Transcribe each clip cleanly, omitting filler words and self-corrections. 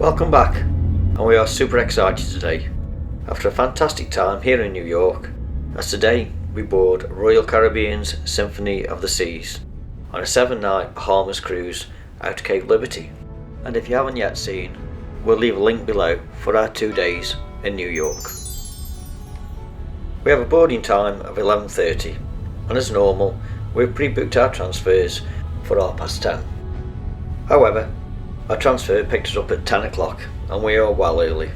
Welcome back, and we are super excited today after a fantastic time here in New York, as today we board Royal Caribbean's Symphony of the Seas on a 7-night Bahamas cruise out to Cape Liberty. And if you haven't yet seen, we'll leave a link below for our 2 days in New York. We have a boarding time of 11:30, and as normal we've pre-booked our transfers for 10:30. However, our transfer picked us up at 10 o'clock and we are well early.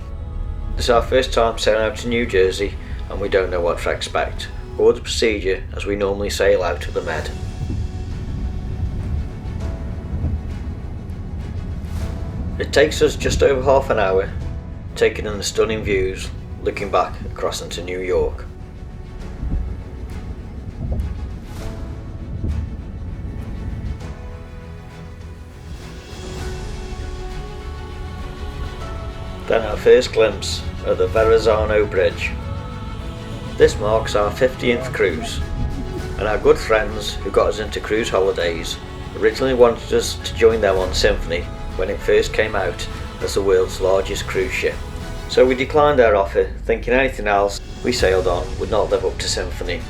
This is our first time sailing out to New Jersey and we don't know what to expect or the procedure as we normally sail out of the Med. It takes us just over half an hour, taking in the stunning views looking back across into New York. Then our first glimpse of the Verrazano Bridge. This marks our 50th cruise, and our good friends who got us into cruise holidays originally wanted us to join them on Symphony when it first came out as the world's largest cruise ship. So we declined their offer, thinking anything else we sailed on would not live up to Symphony.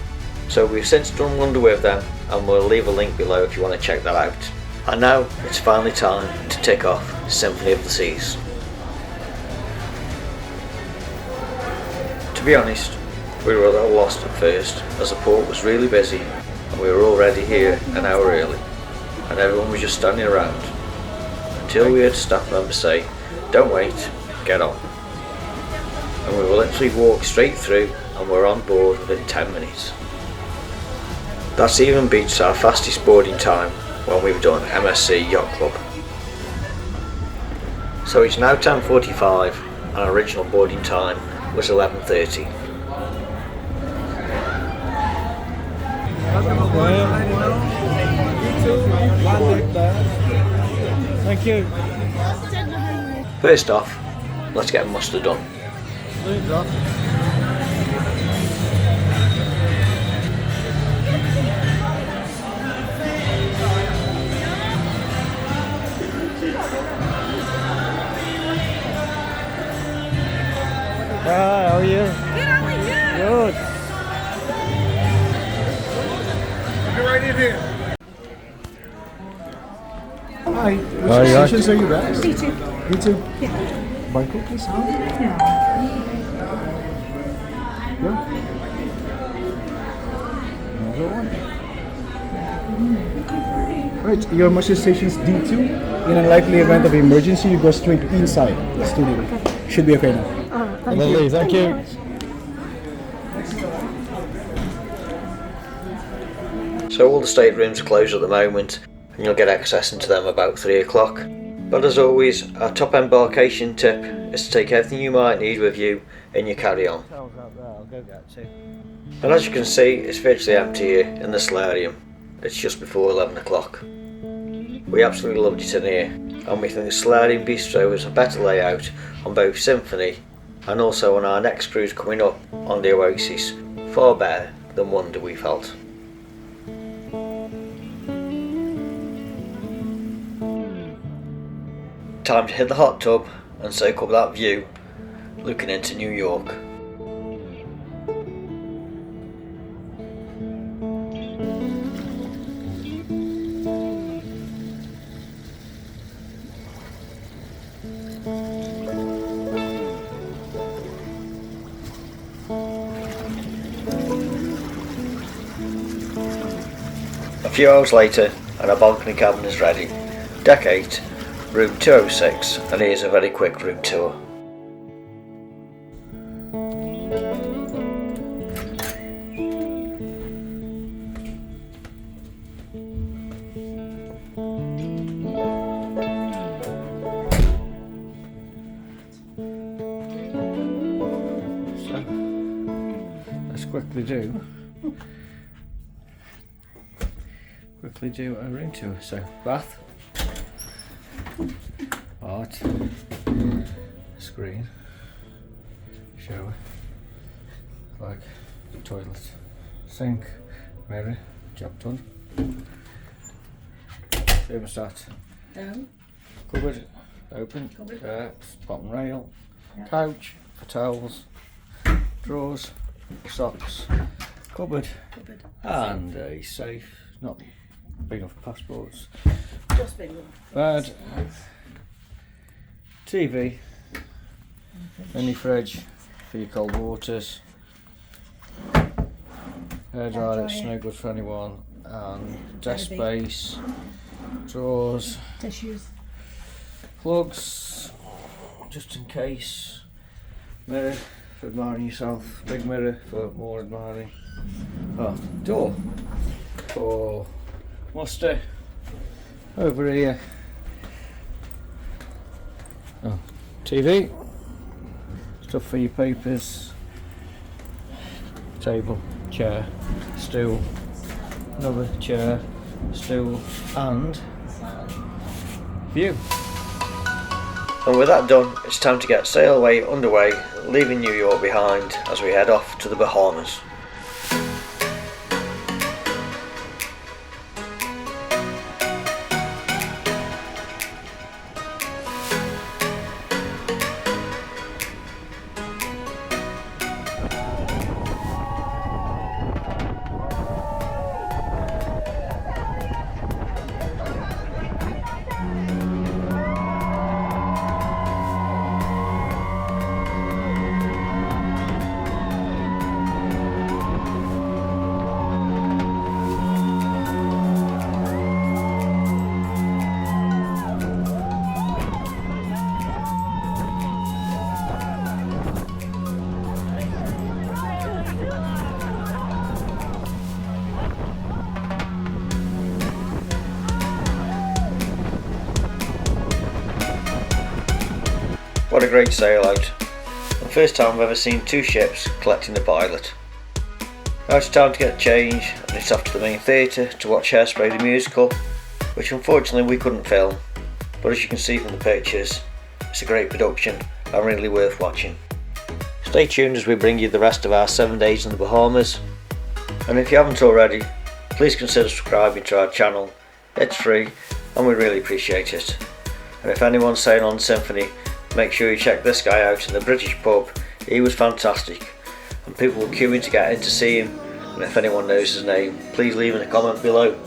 So we've since done wonder with them, and we'll leave a link below if you want to check that out. And now it's finally time to tick off Symphony of the Seas. To be honest, we were a little lost at first as the port was really busy and we were already here an hour early and everyone was just standing around until we heard a staff member say, "Don't wait, get on." And we were literally walked straight through and we're on board within 10 minutes. That's even beats our fastest boarding time when we've done MSC Yacht Club. So it's now 10:45 and our original boarding time was 11:30. Thank you. First off, let's get mustard done. Hi, how are you? Good, how are you? Good. You're right in here. Hi, which Hi, stations are you guys? B2. B2? Yeah. Bangkok, please? Yeah. Yeah. Another one. Right, your muster station's D2. In a likely event of emergency, you go straight inside the studio. Should be okay now. Lovely, thank you. So all the staterooms are closed at the moment and you'll get access into them about 3 o'clock. But as always, our top embarkation tip is to take everything you might need with you in your carry-on. And as you can see, it's virtually empty here in the solarium. It's just before 11 o'clock. We absolutely loved it in here, and we think the Solarium Bistro is a better layout on both Symphony and also on our next cruise coming up on the Oasis, far better than Wonder we felt. Time to hit the hot tub and soak up that view looking into New York. A few hours later and our balcony cabin is ready. Deck 8, room 206, and here's a very quick room tour. So, let's quickly do a room tour. So, bath, art, screen, shower, like toilet, sink, mirror, job done. Thermostat, Down. cupboard, open, Cupboard. bottom rail, Yeah. couch for towels, drawers, socks, cupboard, Cupboard. and a safe. Not big enough for passports. Just big one. Bed, TV, mini fridge for your cold waters, hairdryer, it's no good for anyone, and desk Very big. space, drawers, Tissues. plugs, just in case, mirror for admiring yourself, big mirror for more admiring, door for muster, over here, TV, stuff for your papers, table, chair, stool, another chair, stool, and view. And with that done, it's time to get sail away underway, leaving New York behind as we head off to the Bahamas. What a great sail out. The first time I've ever seen two ships collecting a pilot. Now it's time to get changed and it's off to the main theatre to watch Hairspray the musical, which unfortunately we couldn't film, but as you can see from the pictures, it's a great production and really worth watching. Stay tuned as we bring you the rest of our 7 days in the Bahamas, and if you haven't already, please consider subscribing to our channel. It's free and we really appreciate it. And if anyone's sailing on Symphony, make sure you check this guy out in the British pub. He was fantastic and people were queuing to get in to see him, and if anyone knows his name, please leave in a comment below.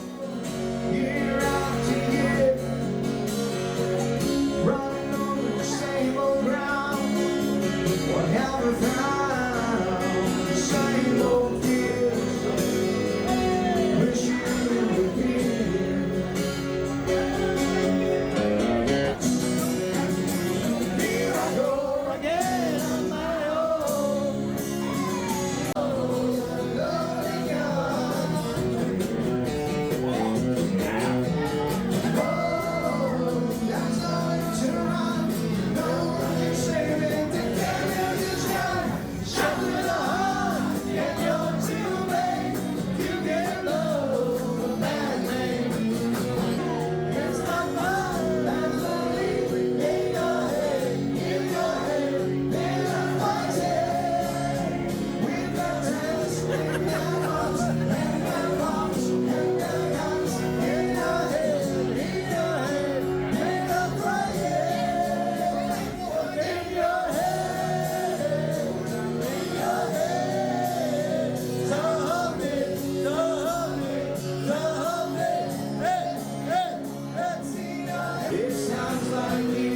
It sounds like